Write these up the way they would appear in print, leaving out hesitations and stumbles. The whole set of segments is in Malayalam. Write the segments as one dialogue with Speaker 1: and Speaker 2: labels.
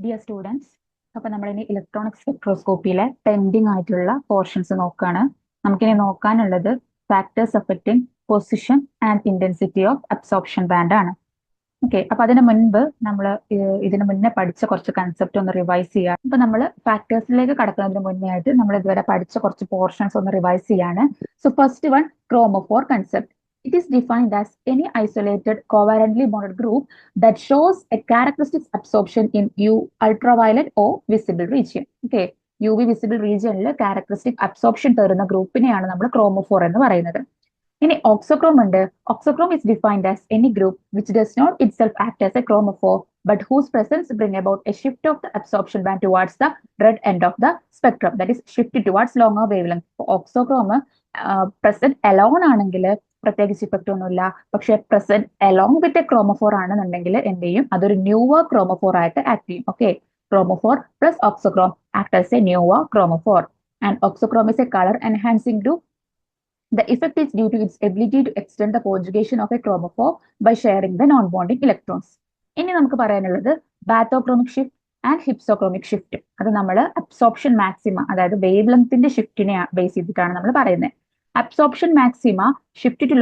Speaker 1: ഡിയർ സ്റ്റുഡൻസ്, അപ്പൊ നമ്മളിനി ഇലക്ട്രോണിക് സ്പെക്ട്രോസ്കോപ്പിയിലെ പെൻഡിങ് ആയിട്ടുള്ള പോർഷൻസ് നോക്കുകയാണ്. നമുക്കിനി നോക്കാനുള്ളത് factors affecting position and intensity of absorption band ആണ്. ഓക്കെ, അപ്പൊ അതിന് മുൻപ് നമ്മൾ ഇതിന് മുന്നേ പഠിച്ച കുറച്ച് കൺസെപ്റ്റ് ഒന്ന് റിവൈസ് ചെയ്യാം. അപ്പൊ നമ്മൾ ഫാക്ടേഴ്സിലേക്ക് കടക്കുന്നതിന് മുന്നേ ആയിട്ട് നമ്മൾ ഇതുവരെ പഠിച്ച കുറച്ച് പോർഷൻസ് ഒന്ന് റിവൈസ് ചെയ്യാണ്. So first one, chromophore concept. It is defined as any isolated covalently bonded group that shows a characteristic absorption in U ultraviolet or visible region. Okay, UV visible regionിൽ characteristic absorption തരുന്ന ഗ്രൂപ്പിനെയാണ് നമ്മൾ ക്രോമോഫോർ എന്ന് പറയുന്നത്. ഇനി ഓക്സോക്രോം ഉണ്ട്. ഓക്സോക്രോം is defined as any group which does not itself act as a chromophore but whose presence bring about a shift of the absorption band towards the red end of the spectrum, that is shift towards longer wavelength. Auxochrome present alone ആണെങ്കിൽ പ്രത്യേകിച്ച് ഇഫക്റ്റ് ഒന്നുമില്ല. പക്ഷെ present along with a chromophore ആണെന്നുണ്ടെങ്കിൽ എന്ത് ചെയ്യും? അതൊരു ന്യൂവർ ക്രോമോഫോർ ആയിട്ട് ആക്ട് ചെയ്യും. Okay, chromophore plus auxochrome act as a newer chromophore. And auxochrome is a colour enhancing group. The effect is due to its ability to extend the conjugation of a chromophore by sharing the non-bonding electrons. ഇനി നമുക്ക് പറയാനുള്ളത് bathochromic shift and hypsochromic shift. അത് നമ്മൾ അബ്സോർപ്ഷൻ മാക്സിമ, അതായത് വേവ് ലെങ്ത്തിന്റെ ഷിഫ്റ്റിനെ ബേസ് ചെയ്തിട്ടാണ് നമ്മൾ പറയുന്നത്. Absorption maxima shift to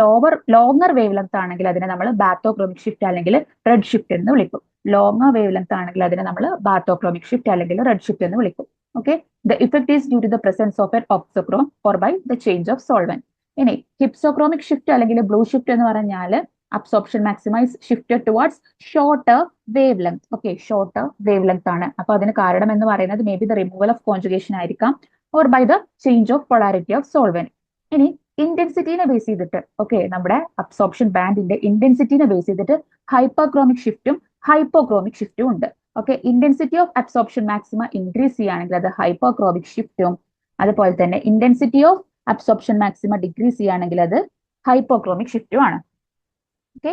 Speaker 1: longer wavelength ആണെങ്കിൽ അതിനെ നമ്മൾ ബാത്തോക്രോമിക് ഷിഫ്റ്റ് അല്ലെങ്കിൽ റെഡ് ഷിഫ്റ്റ് എന്ന് വിളിക്കും. ലോങ്ങർ വേവ് ലെങ്ത് ആണെങ്കിൽ അതിനെ നമ്മൾ ബാത്തോക്രോമിക് ഷിഫ്റ്റ് അല്ലെങ്കിൽ റെഡ് ഷിഫ്റ്റ് എന്ന് വിളിക്കും. Okay, the effect is due to the presence of an oxochrome or by the change of solvent. ഇനി ഹിപ്സോക്രോമിക് ഷിഫ്റ്റ് അല്ലെങ്കിൽ ബ്ലൂ ഷിഫ്റ്റ് എന്ന് പറഞ്ഞാൽ absorption maximise shifted towards shorter wavelength. Okay, shorter wavelength ആണ്. അപ്പൊ അതിന് കാരണം എന്ന് പറയുന്നത് may be the removal of conjugation ആയിരിക്കാം or by the change of polarity of solvent. ഇനി ഇന്റൻസിറ്റിനെ ബേസ് ചെയ്തിട്ട്, ഓക്കെ, നമ്മുടെ അബ്സോർപ്ഷൻ ബാൻഡിന്റെ ഇന്റൻസിറ്റിനെ ബേസ് ചെയ്തിട്ട് ഹൈപ്പർക്രോമിക് ഷിഫ്റ്റും ഹൈപ്പോക്രോമിക് ഷിഫ്റ്റും ഉണ്ട്. Okay, intensity of absorption maxima increase ചെയ്യുകയാണെങ്കിൽ അത് ഹൈപ്പോക്രോമിക് ഷിഫ്റ്റും, അതുപോലെ തന്നെ intensity of absorption maxima decrease ചെയ്യുകയാണെങ്കിൽ അത് ഹൈപ്പോക്രോമിക് ഷിഫ്റ്റും ആണ്. ഓക്കെ,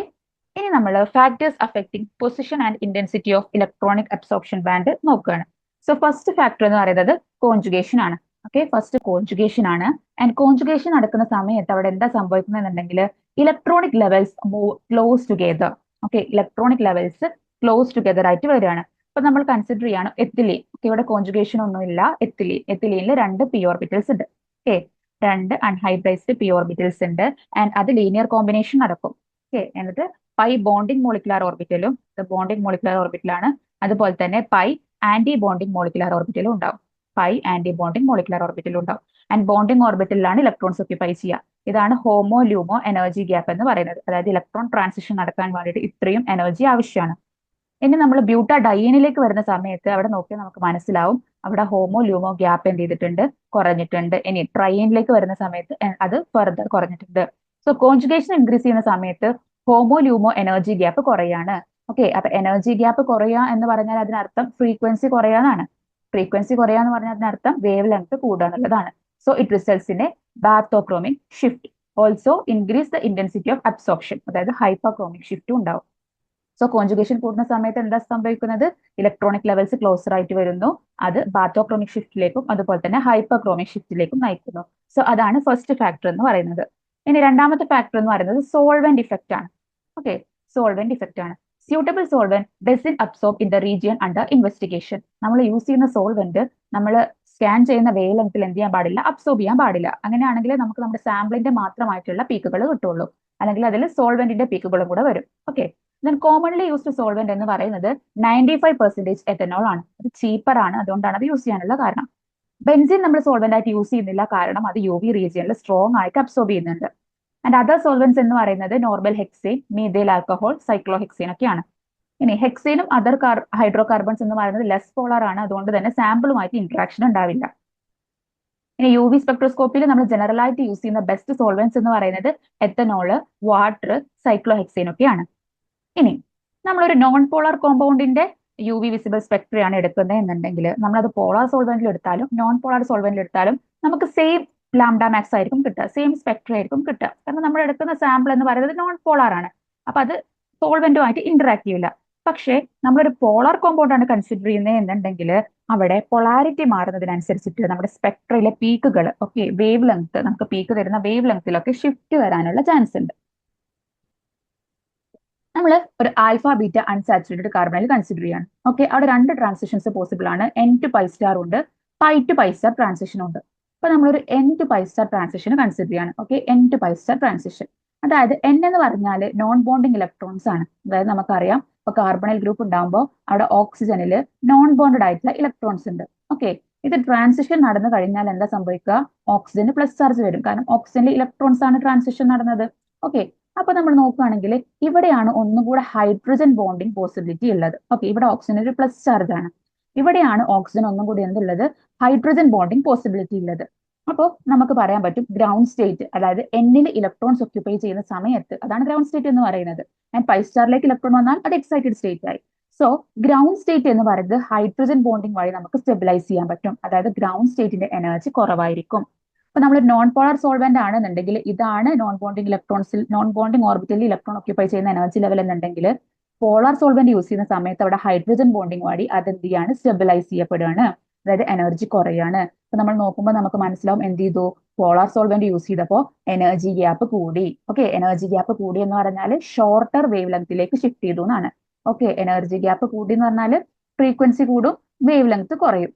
Speaker 1: ഇനി നമ്മൾ factors affecting position and intensity of electronic absorption band നോക്കുകയാണ്. സോ ഫസ്റ്റ് ഫാക്ടർ എന്ന് പറയുന്നത് കോൺജുഗേഷൻ ആണ്. ഓക്കെ, ഫസ്റ്റ് കോൺജുഗേഷൻ ആണ്. ആൻഡ് കോൺജുഗേഷൻ നടക്കുന്ന സമയത്ത് അവിടെ എന്താ സംഭവിക്കുന്നതെന്നുണ്ടെങ്കിൽ electronic levels move close together. Okay, electronic levels close together ആയിട്ട് വരികയാണ്. അപ്പൊ നമ്മൾ കൺസിഡർ ചെയ്യാണ് എത്തിലീൻ. ഓക്കെ, ഇവിടെ കോൺജുഗേഷൻ ഒന്നുമില്ല. എത്തിലീനിൽ 2 പി ഓർബിറ്റൽസ് ഉണ്ട്. ഓക്കെ, 2 അൺഹൈബ്രൈസ്ഡ് പി ഓർബിറ്റൽസ് ഉണ്ട്. ആൻഡ് അത് ലീനിയർ കോമ്പിനേഷൻ നടക്കും. ഓക്കെ, എന്നിട്ട് പൈ ബോണ്ടിങ് മോളിക്കുലാർ ഓർബിറ്റലും, ബോണ്ടിങ് മോളിക്കുലാർ ഓർബിറ്റലാണ്. അതുപോലെ തന്നെ പൈ ആന്റി ബോണ്ടിങ് മോളിക്കുലാർ ഓർബിറ്റലും ഉണ്ടാവും. പൈ ആന്റി ബോണ്ടിങ് മോളിക്കുലാർ ഓർബിറ്റലും ഉണ്ടാവും. ആൻഡ് ബോണ്ടിങ് ഓർബിറ്റലിലാണ് ഇലക്ട്രോൺസ് ഓക്യുപൈ ചെയ്യുക. ഇതാണ് ഹോമോ ലൂമോ എനർജി ഗ്യാപ്പ് എന്ന് പറയുന്നത്. അതായത് ഇലക്ട്രോൺ ട്രാൻസിഷൻ നടക്കാൻ വേണ്ടിയിട്ട് ഇത്രയും എനർജി ആവശ്യമാണ്. ഇനി നമ്മൾ ബ്യൂട്ട ഡയനിലേക്ക് വരുന്ന സമയത്ത് അവിടെ നോക്കിയാൽ നമുക്ക് മനസ്സിലാവും അവിടെ ഹോമോ ലൂമോ ഗ്യാപ്പ് എന്ത് ചെയ്തിട്ടുണ്ട്? കുറഞ്ഞിട്ടുണ്ട്. ഇനി ട്രൈനിലേക്ക് വരുന്ന സമയത്ത് അത് ഫർദർ കുറഞ്ഞിട്ടുണ്ട്. സോ കോൺജുഗേഷൻ ഇൻക്രീസ് ചെയ്യുന്ന സമയത്ത് homo LUMO energy gap കുറയാണ്. Okay, അപ്പൊ എനർജി ഗ്യാപ്പ് കുറയുക എന്ന് പറഞ്ഞാൽ അതിനർത്ഥം ഫ്രീക്വൻസി കുറയാന്നാണ്. ഫ്രീക്വൻസി കുറയുക എന്ന് പറഞ്ഞാൽ അതിനർത്ഥം വേവ് ലെങ്ത് കൂടുക എന്നുള്ളതാണ്. So it results in a bathochromic shift. Also increase the intensity of absorption, അതായത് ഹൈപ്പർക്രോമിക് ഷിഫ്റ്റും ഉണ്ടാവും. സോ കോൺജുഗേഷൻ കൂടുന്ന സമയത്ത് എന്താ സംഭവിക്കുന്നത്? ഇലക്ട്രോണിക് ലെവൽസ് ക്ലോസർ ആയിട്ട് വരുന്നു. അത് ബാത്തോക്രോമിക് ഷിഫ്റ്റിലേക്കും അതുപോലെ തന്നെ ഹൈപ്പർക്രോമിക് ഷിഫ്റ്റിലേക്കും നയിക്കുന്നു. സോ അതാണ് ഫസ്റ്റ് ഫാക്ടർ എന്ന് പറയുന്നത്. ഇനി രണ്ടാമത്തെ ഫാക്ടർ എന്ന് പറയുന്നത് സോൾവെന്റ് ഇഫക്റ്റ് ആണ്. ഓക്കെ, സോൾവെന്റ് ഇഫക്റ്റ് ആണ്. Suitable solvent doesn't absorb in the region under investigation. നമ്മൾ യൂസ് ചെയ്യുന്ന സോൾവെന്റ് നമ്മൾ സ്കാൻ ചെയ്യുന്ന വേവ് ലെങ്ത്തിൽ എന്ത് ചെയ്യാൻ പാടില്ല? അബ്സോർബ് ചെയ്യാൻ പാടില്ല. അങ്ങനെയാണെങ്കിൽ നമുക്ക് നമ്മുടെ സാമ്പിളിന്റെ മാത്രമായിട്ടുള്ള പീക്കുകൾ കിട്ടുള്ളൂ. അല്ലെങ്കിൽ അതിൽ സോൾവെന്റിന്റെ പീക്കുകളും കൂടെ വരും. Okay, then commonly used solvent എന്ന് പറയുന്നത് 95% എത്തനോൾ ആണ്. അത് ചീപ്പർ ആണ്, അതുകൊണ്ടാണ് അത് യൂസ് ചെയ്യാനുള്ള കാരണം. ബെൻസിൻ നമ്മൾ സോൾവെന്റ് ആയിട്ട് യൂസ് ചെയ്യുന്നില്ല, കാരണം അത് യു വി റീജിയനിൽ സ്ട്രോങ് ആയിട്ട് അബ്സോർബ് ചെയ്യുന്നുണ്ട്. ആൻഡ് അതർ സോൾവെന്റ്സ് എന്ന് പറയുന്നത് നോർമൽ ഹെക്സെയിൻ, മീഥൈൽ ആൽക്കഹോൾ, സൈക്ലോഹെക്സെയിൻ ഒക്കെയാണ്. ഇനി ഹെക്സെയിനും അതർ ഹൈഡ്രോ കാർബൺസ് എന്ന് പറയുന്നത് ലെസ് പോളാർ ആണ്, അതുകൊണ്ട് തന്നെ സാമ്പിളുമായിട്ട് ഇന്ററാക്ഷൻ ഉണ്ടാവില്ല. ഇനി യു വി സ്പെക്ട്രോസ്കോപ്പിയിൽ നമ്മൾ ജനറൽ ആയിട്ട് യൂസ് ചെയ്യുന്ന ബെസ്റ്റ് സോൾവെന്റ്സ് എന്ന് പറയുന്നത് എത്തനോള്, വാട്ടർ, സൈക്ലോഹെക്സെയിൻ ഒക്കെയാണ്. ഇനി നമ്മളൊരു നോൺ പോളാർ കോമ്പൗണ്ടിന്റെ യു വി വിസിബിൾ സ്പെക്ട്രയാണ് എടുക്കുന്നത് എന്നുണ്ടെങ്കിൽ നമ്മളത് പോളാർ സോൾവെന്റിൽ എടുത്താലും നോൺ പോളാർ സോൾവെന്റിൽ എടുത്താലും നമുക്ക് സെയിം ലാംഡ മാക്സ് ആയിരിക്കും കിട്ടുക, സെയിം സ്പെക്ട്ര ആയിരിക്കും കിട്ടുക. കാരണം നമ്മൾ എടുക്കുന്ന സാമ്പിൾ എന്ന് പറയുന്നത് നോൺ പോളാർ ആണ്. അപ്പൊ അത് സോൾവെന്റുമായിട്ട് ഇന്ററാക്ട് ചെയ്യില്ല. പക്ഷേ നമ്മളൊരു പോളാർ കോമ്പൗണ്ട് ആണ് കൺസിഡർ ചെയ്യുന്നത് എന്നുണ്ടെങ്കിൽ അവിടെ പൊളാരിറ്റി മാറുന്നതിനനുസരിച്ചിട്ട് നമ്മുടെ സ്പെക്ട്രയിലെ പീക്കുകൾ, ഓക്കെ, വേവ് ലെങ്ത്, നമുക്ക് പീക്ക് തരുന്ന വേവ് ലെങ്ത്തിലൊക്കെ ഷിഫ്റ്റ് വരാനുള്ള ചാൻസ് ഉണ്ട്. നമ്മൾ ഒരു ആൽഫ ബീറ്റ അൺസാച്ചുറേറ്റഡ് കാർബണിൽ കൺസിഡർ ചെയ്യാണ്. ഓക്കെ, അവിടെ രണ്ട് ട്രാൻസിഷൻസ് പോസിബിൾ ആണ്. എൻ ടു പൈ സ്റ്റാർ ഉണ്ട്, pi to pi star transition ഉണ്ട്. അപ്പൊ നമ്മളൊരു N to pi star transition consider ചെയ്യാണ്. Okay, N to pi star transition, അതായത് എൻ എന്ന് പറഞ്ഞാൽ നോൺ ബോണ്ടിങ് ഇലക്ട്രോൺസ് ആണ്. അതായത് നമുക്കറിയാം ഇപ്പൊ കാർബണൽ ഗ്രൂപ്പ് ഉണ്ടാകുമ്പോൾ അവിടെ ഓക്സിജനിൽ നോൺ ബോണ്ടഡ് ആയിട്ടുള്ള ഇലക്ട്രോൺസ് ഉണ്ട്. ഓക്കെ, ഇത് ട്രാൻസിഷൻ നടന്നു കഴിഞ്ഞാൽ എന്താ സംഭവിക്കുക? ഓക്സിജന് പ്ലസ് ചാർജ് വരും, കാരണം ഓക്സിജനിൽ ഇലക്ട്രോൺസ് ആണ് ട്രാൻസിഷൻ നടന്നത്. ഓക്കെ, അപ്പൊ നമ്മൾ നോക്കുകയാണെങ്കിൽ ഇവിടെയാണ് ഒന്നും കൂടെ ഹൈഡ്രജൻ ബോണ്ടിങ് പോസിബിലിറ്റി ഉള്ളത്. ഓക്കെ, ഇവിടെ ഓക്സിജൻ ഒരു പ്ലസ് ചാർജ് ആണ്, ഇവിടെയാണ് ഓക്സിജൻ ഒന്നും കൂടി എന്തുള്ളത്? ഹൈഡ്രജൻ ബോണ്ടിങ് പോസിബിലിറ്റി ഉള്ളത്. അപ്പോൾ നമുക്ക് പറയാൻ പറ്റും ഗ്രൗണ്ട് സ്റ്റേറ്റ്, അതായത് എന്നിൽ ഇലക്ട്രോൺസ് ഒക്യുപ്പൈ ചെയ്യുന്ന സമയത്ത്, അതാണ് ഗ്രൗണ്ട് സ്റ്റേറ്റ് എന്ന് പറയുന്നത്. ആൻഡ് പൈ സ്റ്റാറിലേക്ക് ഇലക്ട്രോൺ വന്നാൽ അത് എക്സൈറ്റഡ് സ്റ്റേറ്റ് ആയി. സോ ഗ്രൗണ്ട് സ്റ്റേറ്റ് എന്ന് പറയുന്നത് ഹൈഡ്രജൻ ബോണ്ടിങ് വഴി നമുക്ക് സ്റ്റെബിലൈസ് ചെയ്യാൻ പറ്റും. അതായത് ഗ്രൗണ്ട് സ്റ്റേറ്റിന്റെ എനർജി കുറവായിരിക്കും. അപ്പൊ നമ്മൾ നോൺ പോളാർ സോൾവെന്റ് ആണെന്നുണ്ടെങ്കിൽ ഇതാണ് നോൺ ബോണ്ടിങ് ഇലക്ട്രോൺസിൽ, നോൺ ബോണ്ടിങ് ഓർബിറ്റലിൽ ഇലക്ട്രോൺ ഒക്യുപ്പൈ ചെയ്യുന്ന എനർജി ലെവൽ എന്നുണ്ടെങ്കിൽ പോളാർ സോൾവെന്റ് യൂസ് ചെയ്യുന്ന സമയത്ത് അവിടെ ഹൈഡ്രജൻ ബോണ്ടിങ് വഴി അതെന്ത് ചെയ്യാണ്? സ്റ്റെബിലൈസ് ചെയ്യപ്പെടുകയാണ്, അതായത് എനർജി കുറയാണ്. അപ്പൊ നമ്മൾ നോക്കുമ്പോൾ നമുക്ക് മനസ്സിലാവും എന്ത് ചെയ്തു? പോളാർ സോൾവെന്റ് യൂസ് ചെയ്തപ്പോൾ എനർജി ഗ്യാപ്പ് കൂടി. ഓക്കെ, എനർജി ഗ്യാപ്പ് കൂടി എന്ന് പറഞ്ഞാൽ ഷോർട്ടർ വേവ് ലെങ്തിലേക്ക് ഷിഫ്റ്റ് ചെയ്തു എന്നാണ്. ഓക്കെ, എനർജി ഗ്യാപ്പ് കൂടി എന്ന് പറഞ്ഞാൽ ഫ്രീക്വൻസി കൂടും, വേവ് ലെങ്ത് കുറയും.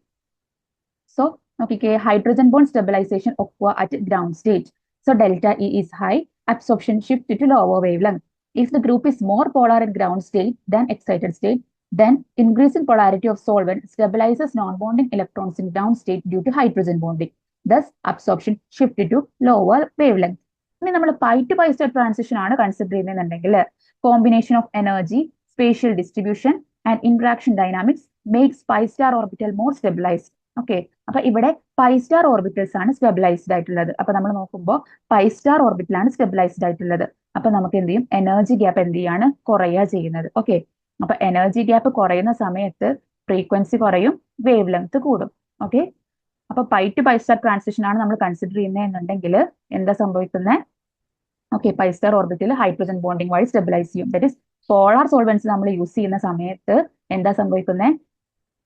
Speaker 1: സോ നോക്കിക്കേ, hydrogen bond stabilization occur at ground state. So delta E is high, absorption shift to lower wavelength. If the group is more polar in ground state than excited state, then increasing polarity of solvent stabilizes non-bonding electrons in ground state due to hydrogen bonding. Thus, absorption shifted to lower wavelength. ഇനി നമ്മൾ pi to pi star transition ആണ് കൺസിഡർ ചെയ്യുന്നതെന്നുണ്ടെങ്കിൽ combination of energy, spatial distribution and interaction dynamics makes pi star orbital more stabilised. Okay, അപ്പൊ ഇവിടെ പൈ സ്റ്റാർ ഓർബിറ്റൽസ് ആണ് സ്റ്റെബിലൈസ്ഡ് ആയിട്ടുള്ളത്. അപ്പൊ നമ്മൾ നോക്കുമ്പോൾ പൈ സ്റ്റാർ ഓർബിറ്റലാണ് സ്റ്റെബിലൈസ്ഡ് ആയിട്ടുള്ളത്. അപ്പൊ നമുക്ക് എന്ത് ചെയ്യും? എനർജി ഗ്യാപ്പ് എന്ത് ചെയ്യാണ്? കുറയുക ചെയ്യുന്നത്. ഓക്കെ, അപ്പൊ എനർജി ഗ്യാപ്പ് കുറയുന്ന സമയത്ത് ഫ്രീക്വൻസി കുറയും, വേവ് ലെങ്ത് കൂടും. ഓക്കെ, അപ്പൊ pi to pi star transition ആണ് നമ്മൾ കൺസിഡർ ചെയ്യുന്നതെന്നുണ്ടെങ്കിൽ എന്താ സംഭവിക്കുന്നത്? ഓക്കെ, പൈ സ്റ്റാർ ഓർബിറ്റിൽ ഹൈഡ്രജൻ ബോണ്ടിങ് വഴി സ്റ്റെബിലൈസ് ചെയ്യും. ദാറ്റ് ഇസ് പോളാർ സോൾവെന്റ്സ് നമ്മൾ യൂസ് ചെയ്യുന്ന സമയത്ത് എന്താ സംഭവിക്കുന്നത്?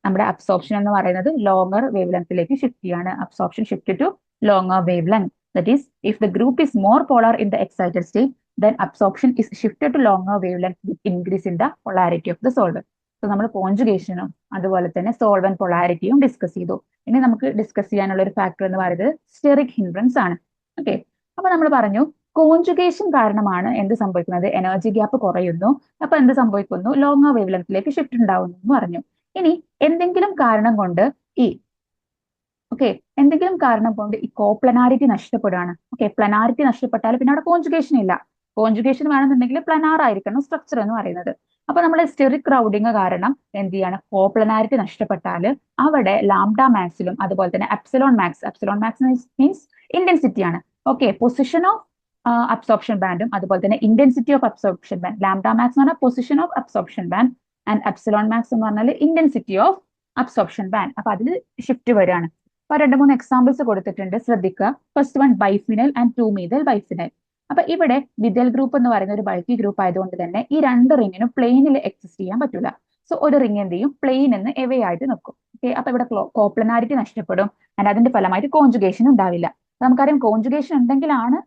Speaker 1: നമ്മുടെ അബ്സോർപ്ഷൻ എന്ന് പറയുന്നത് ലോങ്ങർ വേവ് ലെങ്ത്തിലേക്ക് ഷിഫ്റ്റ് ചെയ്യാണ്. Absorption shift to longer wavelength. That is if the group is more polar in the excited state, then absorption is shifted to longer wavelength with increase in the polarity of the solvent. So നമ്മൾ കോൺജുഗേഷനും അതുപോലെ തന്നെ സോൾവെന്റ് പൊളാരിറ്റിയും ഡിസ്കസ് ചെയ്തു. ഇനി നമുക്ക് ഡിസ്കസ് ചെയ്യാനുള്ള ഒരു ഫാക്ടർ എന്ന് പറയുന്നത് സ്റ്റെറിക് ഹിൻഡ്രൻസ് ആണ്. ഓക്കെ, അപ്പൊ നമ്മൾ പറഞ്ഞു കോൺജുഗേഷൻ കാരണമാണ് എന്ത് സംഭവിക്കുന്നത്? എനർജി ഗ്യാപ്പ് കുറയുന്നു. അപ്പൊ എന്ത് സംഭവിക്കുന്നു? ലോങ്ങർ വേവ് ലെങ്ത്തിലേക്ക് ഷിഫ്റ്റ് ഉണ്ടാവുന്നു എന്ന് പറഞ്ഞു. ഇനി എന്തെങ്കിലും കാരണം കൊണ്ട് എന്തെങ്കിലും കാരണം കൊണ്ട് ഈ കോപ്ലനാരിറ്റി നഷ്ടപ്പെടുകയാണ്. ഓക്കെ, പ്ലനാരിറ്റി നഷ്ടപ്പെട്ടാൽ പിന്നെ അവിടെ കോൺജുഗേഷൻ ഇല്ല. കോൺജുഗേഷൻ വേണമെന്നുണ്ടെങ്കിൽ പ്ലനാർ ആയിരിക്കണം സ്ട്രക്ചർ എന്ന് പറയുന്നത്. അപ്പൊ നമ്മൾ സ്റ്റെറിക് ക്രൗഡിങ് കാരണം എന്ത് ചെയ്യാണ്? കോപ്ലനാരിറ്റി നഷ്ടപ്പെട്ടാൽ അവിടെ ലാംഡ മാക്സിലും അതുപോലെ തന്നെ എപ്സിലോൺ മാക്സ് മീൻസ് ഇന്റൻസിറ്റി ആണ്. ഓക്കെ, പൊസിഷൻ ഓഫ് അബ്സോർപ്ഷൻ ബാൻഡും അതുപോലെ തന്നെ intensity of absorption band. Lambda max എന്ന് പറഞ്ഞാൽ position of absorption band and epsilon max എന്ന് പറഞ്ഞാൽ ഇന്റൻസിറ്റി ഓഫ് അബ്സോർപ്ഷൻ ബാൻഡ്. അപ്പൊ അതിൽ ഷിഫ്റ്റ് വരികയാണ്. അപ്പൊ 2-3 എക്സാമ്പിൾസ് കൊടുത്തിട്ടുണ്ട്, ശ്രദ്ധിക്കുക. ഫസ്റ്റ് വൺ ബൈഫിനൽ ആൻഡ് 2-മീഥൈൽ ബൈഫിനൽ. അപ്പൊ ഇവിടെ മിഥൈൽ ഗ്രൂപ്പ് എന്ന് പറയുന്ന ഒരു ബൾക്കി ഗ്രൂപ്പ് ആയതുകൊണ്ട് തന്നെ ഈ രണ്ട് റിങ്ങിനും പ്ലെയിനിൽ എക്സിസ്റ്റ് ചെയ്യാൻ പറ്റില്ല. സോ ഒരു റിങ് എന്ത് ചെയ്യും? പ്ലെയിൻ എന്ന് എവേ ആയിട്ട് നിൽക്കും. ഓക്കെ, അപ്പൊ ഇവിടെ കോപ്ലനാരിറ്റി നഷ്ടപ്പെടും ആൻഡ് അതിന്റെ ഫലമായിട്ട് കോൺജുഗേഷൻ ഉണ്ടാവില്ല. നമുക്കറിയാം കോൺജുഗേഷൻ ഉണ്ടെങ്കിലാണ്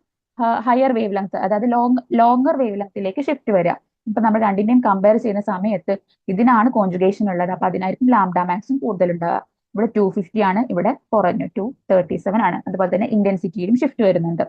Speaker 1: ഹയർ വേവ് ലെങ്ത്, അതായത് ലോങ്ങർ വേവ് ലെങ്ത്തിലേക്ക് ഷിഫ്റ്റ് വരിക. ഇപ്പൊ നമ്മൾ രണ്ടിന്റെയും കമ്പയർ ചെയ്യുന്ന സമയത്ത് ഇതിനാണ് കോൺജുഗേഷൻ ഉള്ളത്. അപ്പൊ അതിനായിരിക്കും ലാംഡ മാക്സും കൂടുതൽ ഉണ്ടാവുക. ഇവിടെ 250 ആണ്, ഇവിടെ കുറഞ്ഞു 237 ആണ്. അതുപോലെ തന്നെ ഇന്റൻസിറ്റിയിലും ഷിഫ്റ്റ് വരുന്നുണ്ട്.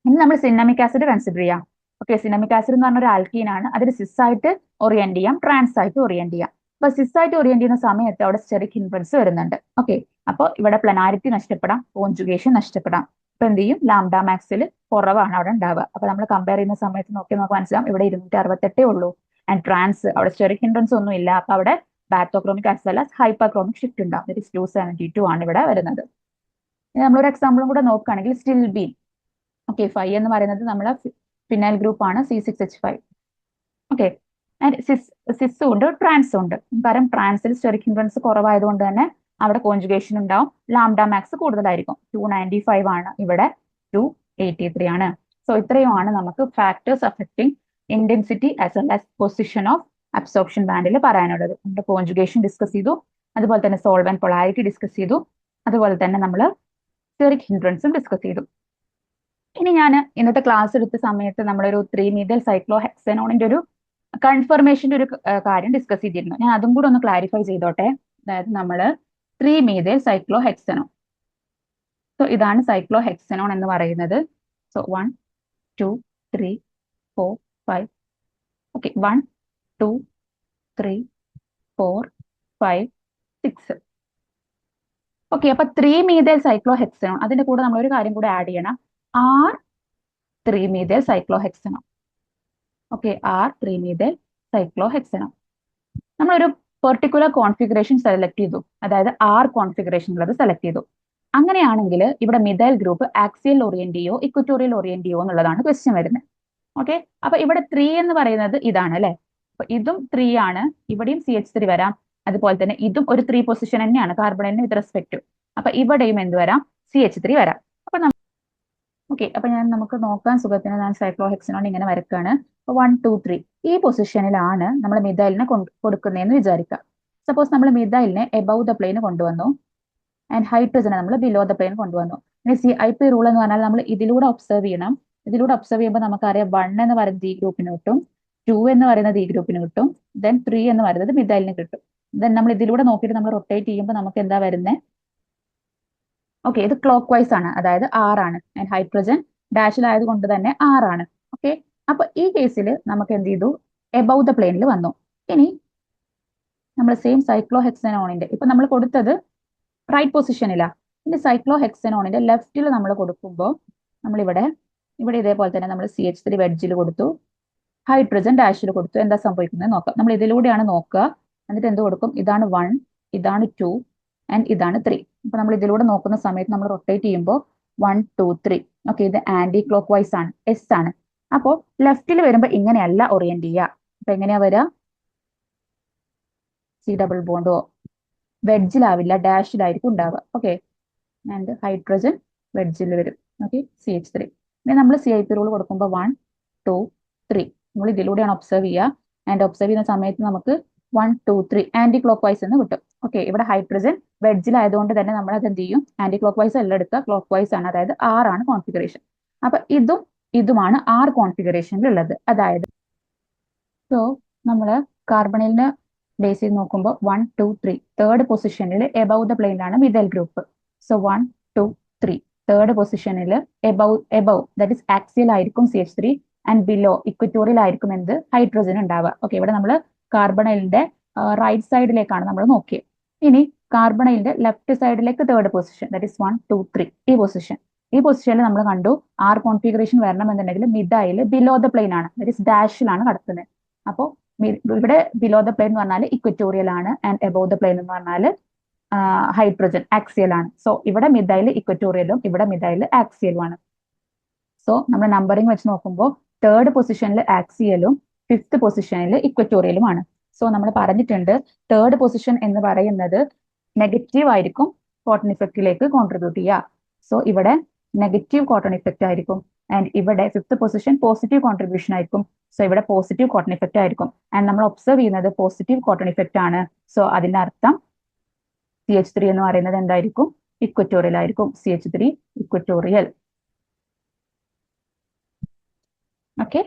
Speaker 1: ഇനി നമ്മൾ സിന്നമിക് ആസിഡ് കൺസിഡർ ചെയ്യാം. ഓക്കെ, സിന്നമിക് ആസിഡ് എന്ന് പറഞ്ഞ ഒരു ആൽക്കീൻ ആണ്. അതിന് സിസ് ആയിട്ട് ഓറിയന്റ് ചെയ്യാം, ട്രാൻസ് ആയിട്ട് ഓറിയന്റ് ചെയ്യാം. അപ്പൊ സിസ് ആയിട്ട് ഓറിയന്റ് ചെയ്യുന്ന സമയത്ത് അവിടെ സ്റ്റെറിക് ഹിൻഡ്രൻസ് വരുന്നുണ്ട്. ഓക്കെ, അപ്പോൾ ഇവിടെ പ്ലനാരിറ്റി നഷ്ടപ്പെടാം, കോൺജുഗേഷൻ നഷ്ടപ്പെടാം. അപ്പൊ എന്ത് ചെയ്യും? ലാംഡ മാക്സിൽ കുറവാണ് അവിടെ ഉണ്ടാവുക. അപ്പൊ നമ്മൾ കമ്പയർ ചെയ്യുന്ന സമയത്ത് നമുക്ക് മനസ്സിലാവും ഇവിടെ 268 ഉള്ളൂ. ആൻഡ് ട്രാൻസ് അവിടെ സ്റ്റെറിക് ഹിൻഡ്രൻസ് ഒന്നും ഇല്ല. അപ്പൊ അവിടെ bathochromic as well as hyperchromic shift ഉണ്ടാവും. 272 ആണ് ഇവിടെ വരുന്നത്. ഇനി നമ്മളൊരു എക്സാമ്പിളും കൂടെ നോക്കുകയാണെങ്കിൽ സ്റ്റിൽ ബീൻ. ഓക്കെ, 5 എന്ന് പറയുന്നത് നമ്മളെ ഫിനൈൽ ഗ്രൂപ്പ് ആണ്, C6H5. ഓക്കെ, ആൻഡ് സിസും ഉണ്ട്, ട്രാൻസും ഉണ്ട്. കാരണം ട്രാൻസിൽ സ്റ്റെറിക് ഹിൻഡ്രൻസ് കുറവായതുകൊണ്ട് തന്നെ അവിടെ കോൺജുഗേഷൻ ഉണ്ടാവും. ലാംഡ മാക്സ് കൂടുതലായിരിക്കും. 295 ആണ്, ഇവിടെ 283 ആണ്. സോ ഇത്രയുമാണ് നമുക്ക് factors affecting intensity as well as position of absorption ബാൻഡിൽ പറയാനുള്ളത്. നമ്മുടെ കോൺജുഗേഷൻ ഡിസ്കസ് ചെയ്തു, അതുപോലെ തന്നെ സോൾവെന്റ് പൊളാരിറ്റി ഡിസ്കസ് ചെയ്തു, അതുപോലെ തന്നെ നമ്മൾ സ്റ്റെറിക് ഹിൻഡ്രൻസും ഡിസ്കസ് ചെയ്തു. ഇനി ഞാൻ ഇന്നത്തെ ക്ലാസ് എടുത്ത സമയത്ത് നമ്മളൊരു 3-മീഥൈൽ സൈക്ലോഹെക്സനോണിന്റെ ഒരു കൺഫർമേഷന്റെ ഒരു കാര്യം ഡിസ്കസ് ചെയ്തിരുന്നു. ഞാൻ അതും കൂടെ ഒന്ന് ക്ലാരിഫൈ ചെയ്തോട്ടെ. അതായത് നമ്മൾ 3 മീഥൈൽ സൈക്ലോഹെക്സനോൺ. സോ ഇതാണ് സൈക്ലോഹെക്സനോൺ എന്ന് പറയുന്നത്. സോ 1 2 3 4 5. ഓക്കെ, 1 2 3 4 5 6. ഓക്കെ, അപ്പൊ 3 മീഥൈൽ സൈക്ലോഹെക്സനോൺ. അതിന്റെ കൂടെ നമ്മൾ ഒരു കാര്യം കൂടെ ആഡ് ചെയ്യണം, R 3 methyl cyclohexanone. Okay, R 3 methyl cyclohexanone. നമ്മളൊരു പെർട്ടിക്കുലർ കോൺഫിഗറേഷൻ സെലക്ട് ചെയ്തു, അതായത് ആർ കോൺഫിഗറേഷൻ ഉള്ളത് സെലക്ട് ചെയ്തു. അങ്ങനെയാണെങ്കിൽ ഇവിടെ മിഥൈൽ ഗ്രൂപ്പ് ആക്സിയൽ ഓറിയന്റിയോ ഇക്വറ്റോറിയൽ ഓറിയന്റിയോ എന്നുള്ളതാണ് ക്വസ്റ്റ്യൻ വരുന്നത്. ഓക്കെ, അപ്പൊ ഇവിടെ 3 എന്ന് പറയുന്നത് ഇതാണ് അല്ലെ. അപ്പൊ ഇതും 3 ആണ്, ഇവിടെയും CH3 വരാം. അതുപോലെ തന്നെ ഇതും ഒരു 3 പൊസിഷൻ തന്നെയാണ് കാർബണിന് വിത്ത് റെസ്പെക്ട്. അപ്പൊ ഇവിടെയും എന്ത് വരാം, CH3 വരാം. അപ്പൊ ഓക്കെ, അപ്പൊ നമുക്ക് നോക്കാൻ സുഖത്തിന് ഞാൻ സൈക്ലോഹെക്സനോൺ ഇങ്ങനെ വരക്കാണ്. 1 2 3 ഈ പൊസിഷനിലാണ് നമ്മൾ മിഥൈലിനെ കൊടുക്കുന്നതെന്ന് വിചാരിക്കുക. സപ്പോസ് നമ്മൾ മിഥൈലിനെ എബവ് ദ പ്ലെയിൻ കൊണ്ടുവന്നു ആൻഡ് ഹൈഡ്രജനെ നമ്മൾ ബിലോ ദ പ്ലെയിൻ കൊണ്ടുവന്നു. ഇനി CIP റൂൾ എന്ന് പറഞ്ഞാൽ നമ്മൾ ഇതിലൂടെ ഒബ്സർവ് ചെയ്യണം. ഇതിലൂടെ ഒബ്സർവ് ചെയ്യുമ്പോൾ നമുക്കറിയാം 1 എന്ന് പറയുന്നത് ഈ ഗ്രൂപ്പിന് കിട്ടും, 2 എന്ന് പറയുന്നത് ഈ ഗ്രൂപ്പിന് കിട്ടും, ദെൻ 3 എന്ന് പറയുന്നത് മിഥൈലിന് കിട്ടും. ദെൻ നമ്മൾ ഇതിലൂടെ നോക്കിയിട്ട് നമ്മൾ റൊട്ടേറ്റ് ചെയ്യുമ്പോൾ നമുക്ക് എന്താ വരുന്നത്? ഓക്കെ, ഇത് ക്ലോക്ക് വൈസ് ആണ്, അതായത് 6 ആണ്. ആൻഡ് ഹൈഡ്രജൻ ഡാഷിലായത് കൊണ്ട് തന്നെ 6 ആണ്. ഓക്കെ, അപ്പൊ ഈ കേസിൽ നമുക്ക് എന്ത് ചെയ്തു, എബവ് ദ പ്ലെയിനിൽ വന്നു. ഇനി നമ്മൾ സെയിം സൈക്ലോഹെക്സനോണിന്റെ ഇപ്പൊ നമ്മൾ കൊടുത്തത് റൈറ്റ് പൊസിഷനിലാണ്. ഇനി സൈക്ലോഹെക്സനോണിന്റെ ലെഫ്റ്റിൽ നമ്മൾ കൊടുക്കുമ്പോൾ നമ്മളിവിടെ ഇതേപോലെ തന്നെ നമ്മൾ CH3 വെഡ്ജിൽ കൊടുത്തു, ഹൈഡ്രജൻ ഡാഷിൽ കൊടുത്തു. എന്താ സംഭവിക്കുന്നത് നോക്കാം. നമ്മൾ ഇതിലൂടെയാണ് നോക്കുക. എന്നിട്ട് എന്ത് കൊടുക്കും, ഇതാണ് 1, ഇതാണ് 2 ആൻഡ് ഇതാണ് 3. അപ്പൊ നമ്മൾ ഇതിലൂടെ നോക്കുന്ന സമയത്ത് നമ്മൾ റൊട്ടേറ്റ് ചെയ്യുമ്പോൾ 1 2 3. ഓക്കെ, ഇത് ആന്റി ക്ലോക്ക് വൈസ് ആണ്, S ആണ്. അപ്പോൾ ലെഫ്റ്റിൽ വരുമ്പോൾ ഇങ്ങനെയല്ല ഓറിയന്റ് ചെയ്യുക. അപ്പൊ എങ്ങനെയാ വരിക, C ഡബിൾ ബോണ്ടോ വെഡ്ജിലാവില്ല, ഡാഷിലായിരിക്കും ഉണ്ടാവുക. ഓക്കെ, ആൻഡ് ഹൈഡ്രജൻ വെഡ്ജിൽ വരും. Okay, CH3. ഇനി നമ്മൾ CIP റൂൾ കൊടുക്കുമ്പോൾ 1 2 3 നമ്മൾ ഇതിലൂടെയാണ് ഒബ്സർവ് ചെയ്യുക. ആൻഡ് ഒബ്സർവ് ചെയ്യുന്ന സമയത്ത് നമുക്ക് 1 2 3 ആന്റി ക്ലോക്ക് വൈസ് എന്ന് കിട്ടും. ഓക്കെ, ഇവിടെ ഹൈഡ്രജൻ വെഡ്ജിലായതുകൊണ്ട് തന്നെ നമ്മൾ അത് എന്ത് ചെയ്യും, ആന്റി ക്ലോക്ക് വൈസ് എല്ലാം എടുക്കുക, ക്ലോക്ക് വൈസ് ആണ്, അതായത് 6 ആണ് കോൺഫിഗറേഷൻ. അപ്പൊ ഇതുമാണ് R കോൺഫിഗറേഷനിൽ ഉള്ളത്. അതായത് സോ നമ്മൾ കാർബണിലിന് ബേസ് ചെയ്ത് നോക്കുമ്പോൾ 1 2 3 തേർഡ് പൊസിഷനിൽ എബവ് ദ പ്ലെയിനിലാണ് മിഥൈൽ ഗ്രൂപ്പ്. സോ 1 2 3 തേർഡ് പൊസിഷനിൽ എബവ് ദാറ്റ് ഇസ് ആക്സിയൽ ആയിരിക്കും CH3 ആൻഡ് ബിലോ ഇക്വറ്റോറിയൽ ആയിരിക്കും എന്ത്, ഹൈഡ്രജൻ ഉണ്ടാവുക. ഓക്കെ, ഇവിടെ നമ്മൾ കാർബണൈലിന്റെ റൈറ്റ് സൈഡിലേക്കാണ് നമ്മൾ നോക്കിയത്. ഇനി കാർബണൈലിന്റെ ലെഫ്റ്റ് സൈഡിലേക്ക് തേർഡ് പൊസിഷൻ, ദാറ്റ് ഇസ് 1 2 3 ഈ പൊസിഷനിൽ നമ്മൾ കണ്ടു R കോൺഫിഗറേഷൻ വരണമെന്നുണ്ടെങ്കിൽ മിഥൈൽ ബിലോ ദ പ്ലെയിൻ ആണ്, ദാറ്റ് ഇസ് ഡാഷിലാണ് കിടക്കുന്നത്. അപ്പോൾ ഇവിടെ ബിലോ ദ പ്ലെയിൻ എന്ന് പറഞ്ഞാൽ ഇക്വറ്റോറിയൽ ആണ്, ആൻഡ് എബോവ് ദ പ്ലെയിൻ എന്ന് പറഞ്ഞാൽ ഹൈഡ്രജൻ ആക്സിയൽ ആണ്. സോ ഇവിടെ മിഥൈൽ ഇക്വറ്റോറിയലും ഇവിടെ മിഥൈൽ ആക്സിയലും ആണ്. സോ നമ്മൾ നമ്പറിംഗ് വെച്ച് നോക്കുമ്പോൾ തേർഡ് പൊസിഷനിൽ ആക്സിയലും 5th പൊസിഷനിൽ ഇക്വറ്റോറിയലും ആണ്. സോ നമ്മൾ പറഞ്ഞിട്ടുണ്ട് തേർഡ് പൊസിഷൻ എന്ന് പറയുന്നത് നെഗറ്റീവ് ആയിരിക്കും കോട്ടൺ ഇഫക്റ്റിലേക്ക് കോൺട്രിബ്യൂട്ട് ചെയ്യുക. സോ ഇവിടെ നെഗറ്റീവ് കോട്ടൺ ഇഫക്റ്റ് ആയിരിക്കും, ആൻഡ് ഇവിടെ 5th പൊസിഷൻ പോസിറ്റീവ് കോൺട്രിബ്യൂഷൻ ആയിരിക്കും. സോ ഇവിടെ പോസിറ്റീവ് കോട്ടൺ ഇഫക്റ്റ് ആയിരിക്കും, ആൻഡ് നമ്മൾ ഒബ്സർവ് ചെയ്യുന്നത് പോസിറ്റീവ് കോട്ടൺ ഇഫക്റ്റ് ആണ്. സോ അതിന്റെ അർത്ഥം CH3 എന്ന് പറയുന്നത് എന്തായിരിക്കും, ഇക്വറ്റോറിയൽ ആയിരിക്കും. CH3 equatorial. ഓക്കെ.